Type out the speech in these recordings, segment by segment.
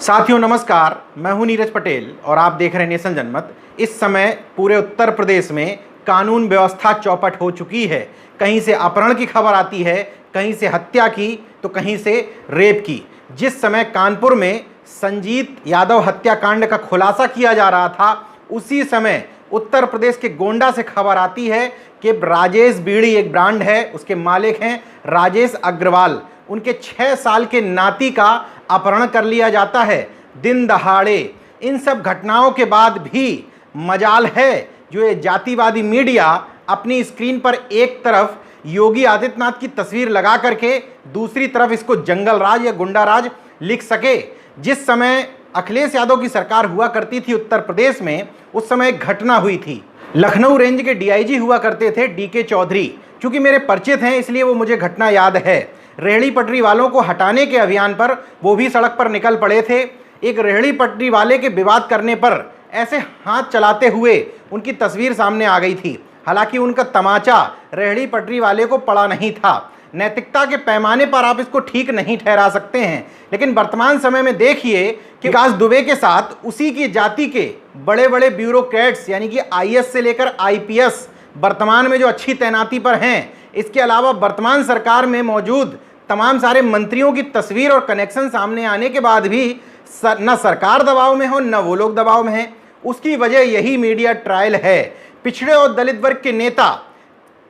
साथियों नमस्कार, मैं हूं नीरज पटेल और आप देख रहे हैं नेशन जनमत। इस समय पूरे उत्तर प्रदेश में कानून व्यवस्था चौपट हो चुकी है। कहीं से अपहरण की खबर आती है, कहीं से हत्या की तो कहीं से रेप की। जिस समय कानपुर में संजीत यादव हत्याकांड का खुलासा किया जा रहा था, उसी समय उत्तर प्रदेश के गोंडा से खबर आती है कि राजेश बीड़ी एक ब्रांड है, उसके मालिक हैं राजेश अग्रवाल। उनके 6 साल के नाती का अपहरण कर लिया जाता है दिन दहाड़े। इन सब घटनाओं के बाद भी मजाल है जो ये जातिवादी मीडिया अपनी स्क्रीन पर एक तरफ योगी आदित्यनाथ की तस्वीर लगा करके दूसरी तरफ इसको जंगल राज या गुंडा राज लिख सके। जिस समय अखिलेश यादव की सरकार हुआ करती थी उत्तर प्रदेश में, उस समय एक घटना हुई थी। लखनऊ रेंज के डीआईजी हुआ करते थे डीके चौधरी। चूंकि मेरे परिचित हैं इसलिए वो मुझे घटना याद है। रेहड़ी पटरी वालों को हटाने के अभियान पर वो भी सड़क पर निकल पड़े थे। एक रेहड़ी पटरी वाले के विवाद करने पर ऐसे हाथ चलाते हुए उनकी तस्वीर सामने आ गई थी। हालांकि उनका तमाचा रेहड़ी पटरी वाले को पड़ा नहीं था। नैतिकता के पैमाने पर आप इसको ठीक नहीं ठहरा सकते हैं, लेकिन वर्तमान समय में देखिए कि विकास दुबे के साथ उसी की जाति के बड़े बड़े ब्यूरोक्रेट्स यानी कि आईएएस से लेकर आईपीएस वर्तमान में जो अच्छी तैनाती पर हैं, इसके अलावा वर्तमान सरकार में मौजूद तमाम सारे मंत्रियों की तस्वीर और कनेक्शन सामने आने के बाद भी न सरकार दबाव में हो न वो लोग दबाव में हैं। उसकी वजह यही मीडिया ट्रायल है। पिछड़े और दलित वर्ग के नेता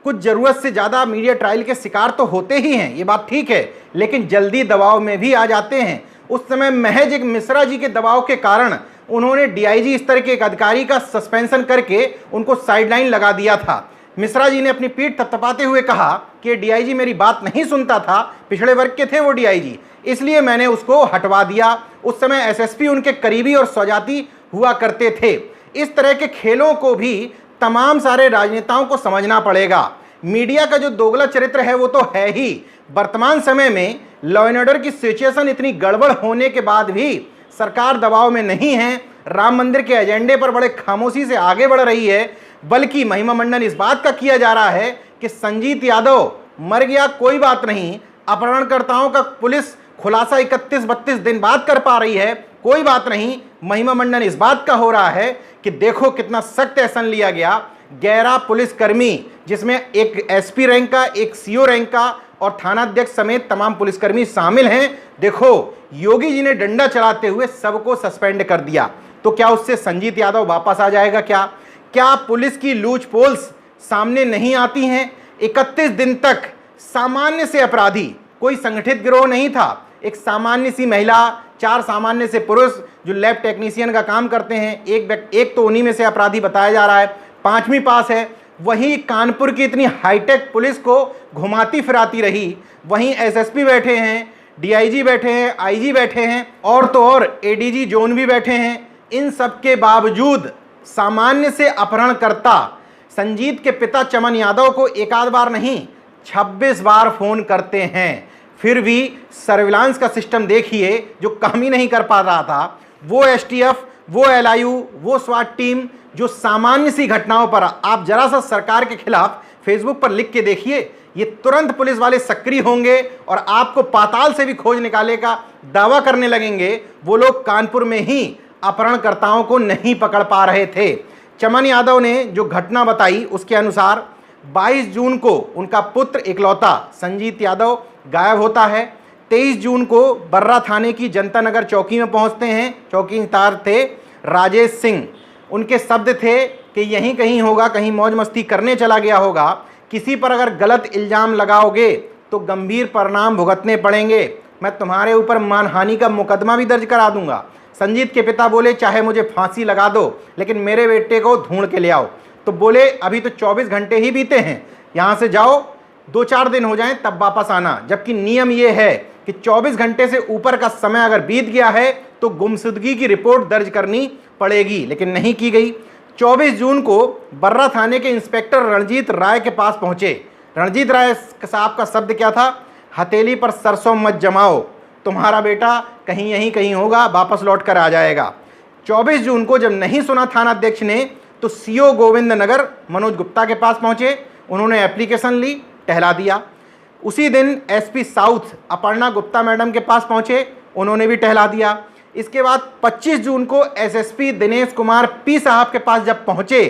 कुछ ज़रूरत से ज़्यादा मीडिया ट्रायल के शिकार तो होते ही हैं, ये बात ठीक है, लेकिन जल्दी दबाव में भी आ जाते हैं। उस समय महज एक मिश्रा जी के दबाव के कारण उन्होंने डीआईजी स्तर के एक अधिकारी का सस्पेंशन करके उनको साइडलाइन लगा दिया था। मिश्रा जी ने अपनी पीठ थपथपाते हुए कहा कि डीआईजी मेरी बात नहीं सुनता था, पिछड़े वर्ग के थे वो डीआईजी, इसलिए मैंने उसको हटवा दिया। उस समय एसएसपी उनके करीबी और स्वजाती हुआ करते थे। इस तरह के खेलों को भी तमाम सारे राजनेताओं को समझना पड़ेगा। मीडिया का जो दोगला चरित्र है वो तो है ही। वर्तमान समय में लॉ एंड ऑर्डर की सिचुएशन इतनी गड़बड़ होने के बाद भी सरकार दबाव में नहीं है। राम मंदिर के एजेंडे पर बड़े खामोशी से आगे बढ़ रही है, बल्कि महिमा मंडन इस बात का किया जा रहा है कि संजीत यादव मर गया कोई बात नहीं, अपहरणकर्ताओं का पुलिस खुलासा 31-32 दिन बाद कर पा रही है, कोई बात नहीं। महिमा मंडन इस बात का हो रहा है कि देखो कितना सख्त एक्शन लिया गया। 11 पुलिसकर्मी, जिसमें एक एसपी रैंक का, एक सीओ रैंक का और थानाध्यक्ष समेत तमाम पुलिसकर्मी शामिल हैं। देखो योगी जी ने डंडा चलाते हुए सबको सस्पेंड कर दिया। तो क्या उससे संजीत यादव वापस आ जाएगा? क्या पुलिस की लूच पोल्स सामने नहीं आती हैं? 31 दिन तक सामान्य से अपराधी, कोई संगठित गिरोह नहीं था, एक सामान्य सी महिला, 4 सामान्य से पुरुष जो लैब टेक्नीशियन का काम करते हैं, एक तो उन्हीं में से अपराधी बताया जा रहा है, 5वीं पास है। वहीं कानपुर की इतनी हाईटेक पुलिस को घुमाती फिराती रही, वहीं एसएसपी बैठे हैं, डीआईजी बैठे हैं, आईजी बैठे हैं और तो और एडीजी जोन भी बैठे हैं। इन सब के बावजूद सामान्य से अपहरणकर्ता संजीत के पिता चमन यादव को एक आध बार नहीं 26 बार फोन करते हैं। फिर भी सर्विलांस का सिस्टम देखिए जो काम ही नहीं कर पा रहा था। वो एसटीएफ, वो एलआईयू, वो स्वाट टीम जो सामान्य सी घटनाओं पर आप जरा सा सरकार के खिलाफ फेसबुक पर लिख के देखिए, ये तुरंत पुलिस वाले सक्रिय होंगे और आपको पाताल से भी खोज निकाले का दावा करने लगेंगे। वो लोग कानपुर में ही अपहरणकर्ताओं को नहीं पकड़ पा रहे थे। चमन यादव ने जो घटना बताई उसके अनुसार 22 जून को उनका पुत्र इकलौता संजीत यादव गायब होता है। 23 जून को बर्रा थाने की जनता नगर चौकी में पहुंचते हैं। चौकीदार थे राजेश सिंह। उनके शब्द थे कि यहीं कहीं होगा, कहीं मौज मस्ती करने चला गया होगा। किसी पर अगर गलत इल्ज़ाम लगाओगे तो गंभीर परिणाम भुगतने पड़ेंगे। मैं तुम्हारे ऊपर मानहानि का मुकदमा भी दर्ज करा दूंगा। संजीत के पिता बोले चाहे मुझे फांसी लगा दो, लेकिन मेरे बेटे को ढूंढ के ले आओ। तो बोले अभी तो 24 घंटे ही बीते हैं, यहाँ से जाओ, 2-4 दिन हो जाएं तब वापस आना। जबकि नियम ये है कि 24 घंटे से ऊपर का समय अगर बीत गया है तो गुमशुदगी की रिपोर्ट दर्ज करनी पड़ेगी, लेकिन नहीं की गई। 24 जून को बर्रा थाने के इंस्पेक्टर रणजीत राय के पास पहुंचे। रणजीत राय साहब का शब्द क्या था? हथेली पर सरसों मत जमाओ, तुम्हारा बेटा कहीं यहीं कहीं होगा, वापस लौट कर आ जाएगा। 24 जून को जब नहीं सुना थानाध्यक्ष ने तो सीओ गोविंद नगर मनोज गुप्ता के पास पहुंचे। उन्होंने एप्लीकेशन ली, टहला दिया। उसी दिन SP south Aparna Gupta madam के पास पहुंचे, उन्होंने भी टहला दिया। इसके बाद 25 जून को एसएसपी दिनेश कुमार पी साहब के पास जब पहुंचे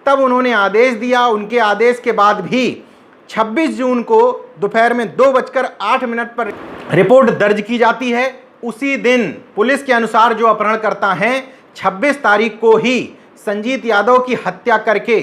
तब उन्होंने आदेश दिया। उनके आदेश के बाद भी 26 जून को दोपहर में 2:08 पर रिपोर्ट दर्ज की जाती है। उसी दिन पुलिस के अनुसार जो अपहरणकर्ता हैं 26 तारीख को ही संजीत यादव की हत्या करके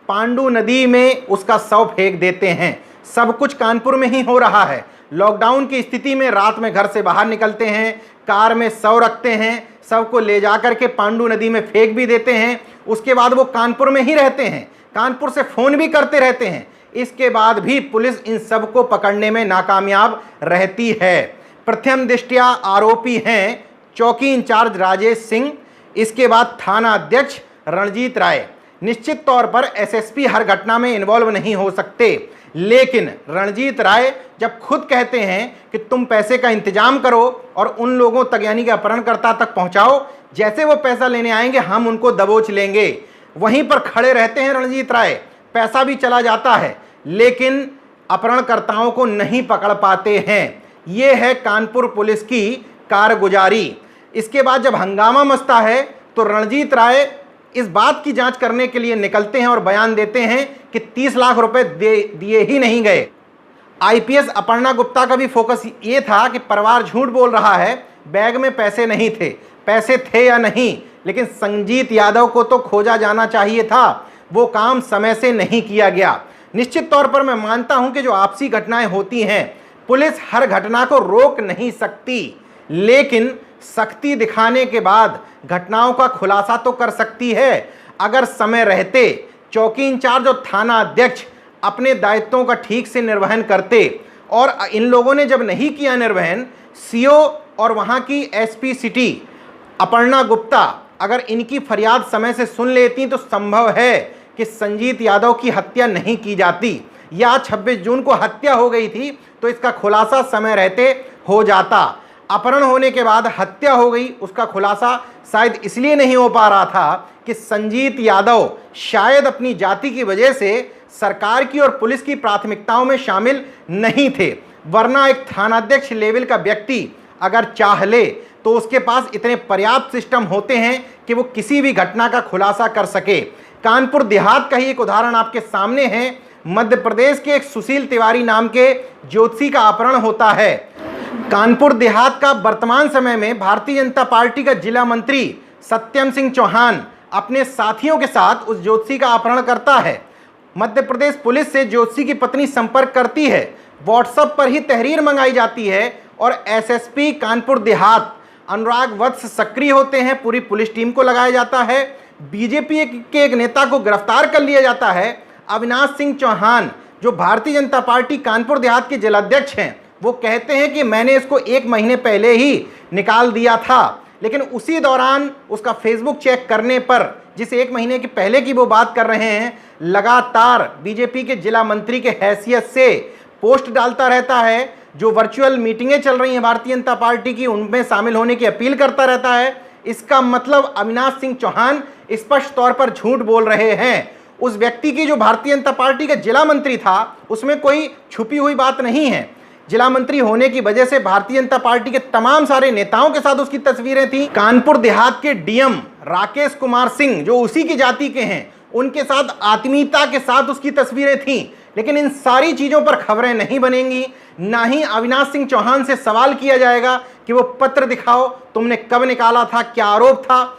पांडू नदी में उसका शव फेंक देते हैं। सब कुछ कानपुर में ही हो रहा है। लॉकडाउन की स्थिति में रात में घर से बाहर निकलते हैं, कार में शव रखते हैं, शव को ले जा करके पांडू नदी में फेंक भी देते हैं। उसके बाद वो कानपुर में ही रहते हैं, कानपुर से फोन भी करते रहते हैं। इसके बाद भी पुलिस इन सब को पकड़ने में नाकामयाब रहती है। प्रथम दृष्टया आरोपी हैं चौकी इंचार्ज राजेश सिंह, इसके बाद थाना अध्यक्ष रणजीत राय। निश्चित तौर पर एसएसपी हर घटना में इन्वॉल्व नहीं हो सकते, लेकिन रणजीत राय जब खुद कहते हैं कि तुम पैसे का इंतजाम करो और उन लोगों तक यानी कि अपहरणकर्ता तक पहुंचाओ, जैसे वो पैसा लेने आएंगे हम उनको दबोच लेंगे, वहीं पर खड़े रहते हैं रणजीत राय। पैसा भी चला जाता है लेकिन अपहरणकर्ताओं को नहीं पकड़ पाते हैं। ये है कानपुर पुलिस की कारगुजारी। इसके बाद जब हंगामा मचता है तो रणजीत राय इस बात की जांच करने के लिए निकलते हैं और बयान देते हैं कि 30 लाख रुपए दिए ही नहीं गए। आईपीएस अपर्णा गुप्ता का भी फोकस ये था कि परिवार झूठ बोल रहा है, बैग में पैसे नहीं थे। पैसे थे या नहीं, लेकिन संजीत यादव को तो खोजा जाना चाहिए था, वो काम समय से नहीं किया गया। निश्चित तौर पर मैं मानता हूं कि जो आपसी घटनाएं होती हैं पुलिस हर घटना को रोक नहीं सकती, लेकिन सख्ती दिखाने के बाद घटनाओं का खुलासा तो कर सकती है। अगर समय रहते चौकी इंचार्ज और थाना अध्यक्ष अपने दायित्वों का ठीक से निर्वहन करते, और इन लोगों ने जब नहीं किया निर्वहन, सीओ और वहां की एसपी सिटी अपर्णा गुप्ता अगर इनकी फरियाद समय से सुन लेती तो संभव है कि संजीत यादव की हत्या नहीं की जाती, या 26 जून को हत्या हो गई थी तो इसका खुलासा समय रहते हो जाता। अपहरण होने के बाद हत्या हो गई, उसका खुलासा शायद इसलिए नहीं हो पा रहा था कि संजीत यादव शायद अपनी जाति की वजह से सरकार की और पुलिस की प्राथमिकताओं में शामिल नहीं थे। वरना एक थानाध्यक्ष लेवल का व्यक्ति अगर चाह ले तो उसके पास इतने पर्याप्त सिस्टम होते हैं कि वो किसी भी घटना का खुलासा कर सके। कानपुर देहात का ही एक उदाहरण आपके सामने है। मध्य प्रदेश के एक सुशील तिवारी नाम के ज्योतिषी का अपहरण होता है। कानपुर देहात का वर्तमान समय में भारतीय जनता पार्टी का जिला मंत्री सत्यम सिंह चौहान अपने साथियों के साथ उस ज्योतिषी का अपहरण करता है। मध्य प्रदेश पुलिस से ज्योतिषी की पत्नी संपर्क करती है, व्हाट्सएप पर ही तहरीर मंगाई जाती है और एसएसपी कानपुर देहात अनुराग वत्स सक्रिय होते हैं। पूरी पुलिस टीम को लगाया जाता है। बीजेपी के एक नेता को गिरफ्तार कर लिया जाता है। अविनाश सिंह चौहान जो भारतीय जनता पार्टी कानपुर देहात के जिलाध्यक्ष हैं, वो कहते हैं कि मैंने इसको 1 महीने पहले ही निकाल दिया था, लेकिन उसी दौरान उसका फेसबुक चेक करने पर, जिस 1 महीने के पहले की वो बात कर रहे हैं, लगातार बीजेपी के जिला मंत्री के हैसियत से पोस्ट डालता रहता है। जो वर्चुअल मीटिंगें चल रही हैं भारतीय जनता पार्टी की, उनमें शामिल होने की अपील करता रहता है। इसका मतलब अविनाश सिंह चौहान स्पष्ट तौर पर झूठ बोल रहे हैं। उस व्यक्ति की जो भारतीय जनता पार्टी का जिला मंत्री था, उसमें कोई छुपी हुई बात नहीं है। जिला मंत्री होने की वजह से भारतीय जनता पार्टी के तमाम सारे नेताओं के साथ उसकी तस्वीरें थी। कानपुर देहात के डीएम राकेश कुमार सिंह जो उसी की जाति के हैं, उनके साथ आत्मीयता के साथ उसकी तस्वीरें थीं। लेकिन इन सारी चीजों पर खबरें नहीं बनेंगी, ना ही अविनाश सिंह चौहान से सवाल किया जाएगा कि वो पत्र दिखाओ, तुमने कब निकाला था, क्या आरोप था।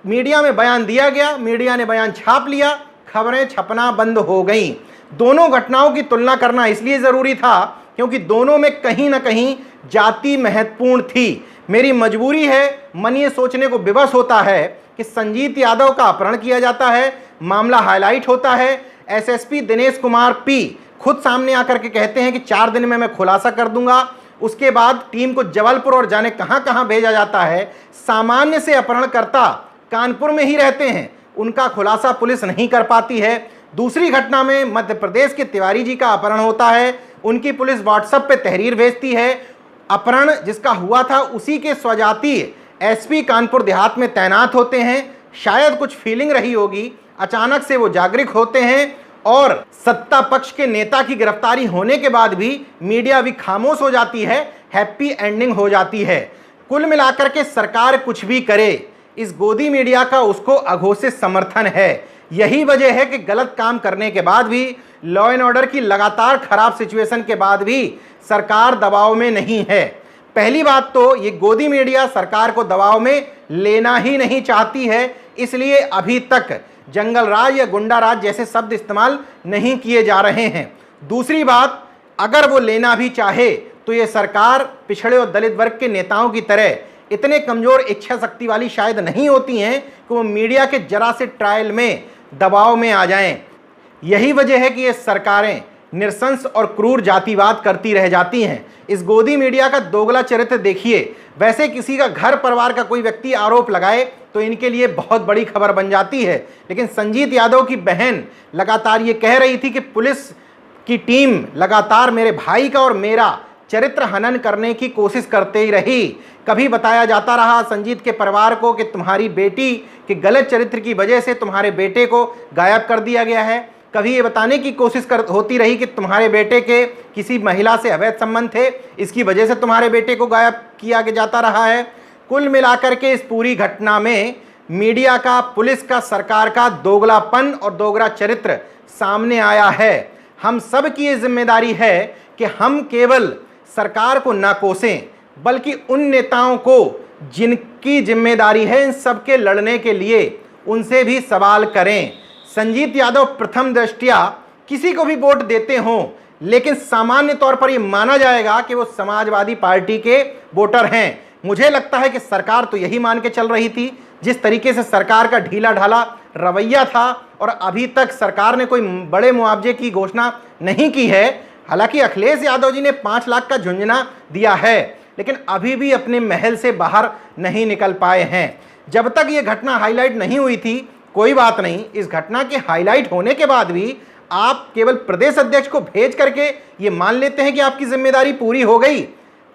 मीडिया में बयान दिया गया, मीडिया ने बयान छाप लिया, खबरें छपना बंद हो गई। दोनों घटनाओं की तुलना करना इसलिए जरूरी था क्योंकि दोनों में कहीं ना कहीं जाति महत्वपूर्ण थी। मेरी मजबूरी है, मन ये सोचने को विवश होता है कि संजीत यादव का अपहरण किया जाता है, मामला हाईलाइट होता है, एसएसपी दिनेश कुमार पी खुद सामने आकर के कहते हैं कि 4 दिन में मैं खुलासा कर दूंगा। उसके बाद टीम को जबलपुर और जाने कहां कहां भेजा जाता है। सामान्य से अपहरणकर्ता कानपुर में ही रहते हैं, उनका खुलासा पुलिस नहीं कर पाती है। दूसरी घटना में मध्य प्रदेश के तिवारी जी का अपहरण होता है, उनकी पुलिस व्हाट्सएप पे तहरीर भेजती है। अपहरण जिसका हुआ था उसी के स्वजातीय एसपी कानपुर देहात में तैनात होते हैं। शायद कुछ फीलिंग रही होगी, अचानक से वो जागरूक होते हैं और सत्ता पक्ष के नेता की गिरफ्तारी होने के बाद भी मीडिया भी खामोश हो जाती है, हैप्पी एंडिंग हो जाती है। कुल मिलाकर के सरकार कुछ भी करे, इस गोदी मीडिया का उसको अघोषित समर्थन है। यही वजह है कि गलत काम करने के बाद भी, लॉ एंड ऑर्डर की लगातार खराब सिचुएशन के बाद भी सरकार दबाव में नहीं है। पहली बात तो ये गोदी मीडिया सरकार को दबाव में लेना ही नहीं चाहती है, इसलिए अभी तक जंगल राज या गुंडा राज जैसे शब्द इस्तेमाल नहीं किए जा रहे हैं। दूसरी बात, अगर वो लेना भी चाहे तो ये सरकार पिछड़े और दलित वर्ग के नेताओं की तरह इतने कमजोर इच्छा शक्ति वाली शायद नहीं होती हैं कि वो मीडिया के जरा से ट्रायल में दबाव में आ जाएं। यही वजह है कि ये सरकारें निरसंस और क्रूर जातिवाद करती रह जाती हैं। इस गोदी मीडिया का दोगला चरित्र देखिए। वैसे किसी का घर परिवार का कोई व्यक्ति आरोप लगाए तो इनके लिए बहुत बड़ी खबर बन जाती है, लेकिन संजीत यादव की बहन लगातार ये कह रही थी कि पुलिस की टीम लगातार मेरे भाई का और मेरा चरित्र हनन करने की कोशिश करते ही रही। कभी बताया जाता रहा संजीत के परिवार को कि तुम्हारी बेटी के गलत चरित्र की वजह से तुम्हारे बेटे को गायब कर दिया गया है। कभी ये बताने की कोशिश होती रही कि तुम्हारे बेटे के किसी महिला से अवैध संबंध थे, इसकी वजह से तुम्हारे बेटे को गायब किया जाता रहा है। कुल मिलाकर के इस पूरी घटना में मीडिया का, पुलिस का, सरकार का दोगलापन और दोगला चरित्र सामने आया है। हम सब की ये जिम्मेदारी है कि हम केवल सरकार को ना कोसें, बल्कि उन नेताओं को जिनकी जिम्मेदारी है इन सब के लड़ने के लिए, उनसे भी सवाल करें। संजीत यादव प्रथम दृष्टया किसी को भी वोट देते हों, लेकिन सामान्य तौर पर यह माना जाएगा कि वो समाजवादी पार्टी के वोटर हैं। मुझे लगता है कि सरकार तो यही मान के चल रही थी। जिस तरीके से सरकार का ढीला ढाला रवैया था और अभी तक सरकार ने कोई बड़े मुआवजे की घोषणा नहीं की है। हालांकि अखिलेश यादव जी ने 5 लाख का झुंझुना दिया है, लेकिन अभी भी अपने महल से बाहर नहीं निकल पाए हैं। जब तक ये घटना हाईलाइट नहीं हुई थी, कोई बात नहीं, इस घटना के हाईलाइट होने के बाद भी आप केवल प्रदेश अध्यक्ष को भेज करके ये मान लेते हैं कि आपकी जिम्मेदारी पूरी हो गई।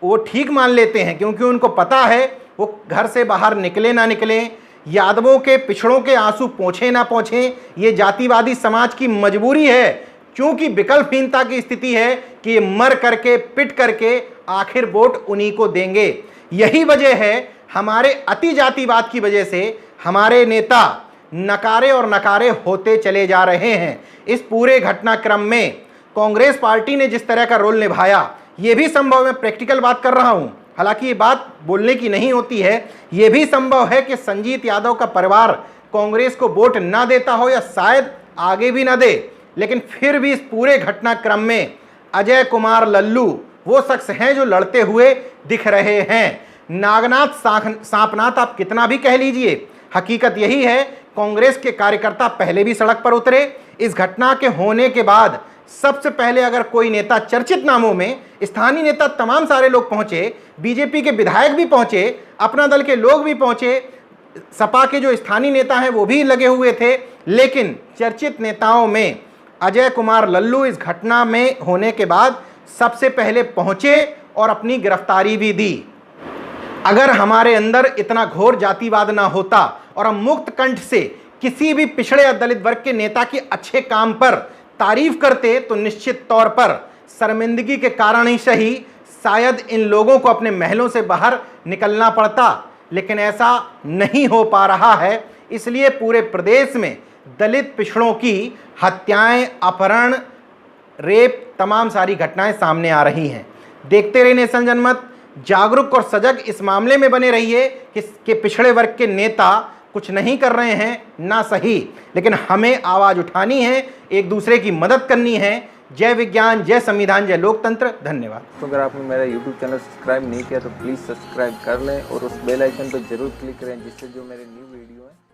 वो ठीक मान लेते हैं, क्योंकि उनको पता है वो घर से बाहर निकले ना निकले, यादवों के पिछड़ों के आंसू पोंछे ना पोंछे, ये जातिवादी समाज की मजबूरी है। क्योंकि विकल्पहीनता की स्थिति है कि ये मर करके, पिट करके आखिर वोट उन्हीं को देंगे। यही वजह है, हमारे अति जातिवाद की वजह से हमारे नेता नकारे और नकारे होते चले जा रहे हैं। इस पूरे घटनाक्रम में कांग्रेस पार्टी ने जिस तरह का रोल निभाया, ये भी संभव, मैं प्रैक्टिकल बात कर रहा हूं, हालांकि ये बात बोलने की नहीं होती है, ये भी संभव है कि संजीत यादव का परिवार कांग्रेस को वोट ना देता हो या शायद आगे भी ना दे, लेकिन फिर भी इस पूरे घटनाक्रम में अजय कुमार लल्लू वो शख्स हैं जो लड़ते हुए दिख रहे हैं। नागनाथ सांपनाथ आप कितना भी कह लीजिए, हकीकत यही है, कांग्रेस के कार्यकर्ता पहले भी सड़क पर उतरे। इस घटना के होने के बाद सबसे पहले अगर कोई नेता, चर्चित नामों में स्थानीय नेता तमाम सारे लोग पहुंचे, बीजेपी के विधायक भी पहुंचे, अपना दल के लोग भी पहुंचे, सपा के जो स्थानीय नेता हैं वो भी लगे हुए थे, लेकिन चर्चित नेताओं में अजय कुमार लल्लू इस घटना में होने के बाद सबसे पहले पहुंचे और अपनी गिरफ्तारी भी दी। अगर हमारे अंदर इतना घोर जातिवाद ना होता और हम मुक्त कंठ से किसी भी पिछड़े या दलित वर्ग के नेता के अच्छे काम पर तारीफ करते, तो निश्चित तौर पर शर्मिंदगी के कारण ही सही शायद इन लोगों को अपने महलों से बाहर निकलना पड़ता, लेकिन ऐसा नहीं हो पा रहा है। इसलिए पूरे प्रदेश में दलित पिछड़ों की हत्याएं, अपहरण, रेप, तमाम सारी घटनाएं सामने आ रही हैं। देखते रहिए नेशन जनमत, जागरूक और सजग इस मामले में बने रहिए कि पिछड़े वर्ग के नेता कुछ नहीं कर रहे हैं ना सही, लेकिन हमें आवाज़ उठानी है, एक दूसरे की मदद करनी है। जय विज्ञान, जय संविधान, जय लोकतंत्र। धन्यवाद। तो अगर आपने मेरा YouTube चैनल सब्सक्राइब नहीं किया तो प्लीज़ सब्सक्राइब कर लें और उस बेल आइकन पर जरूर क्लिक करें, जिससे जो मेरे न्यू वीडियो है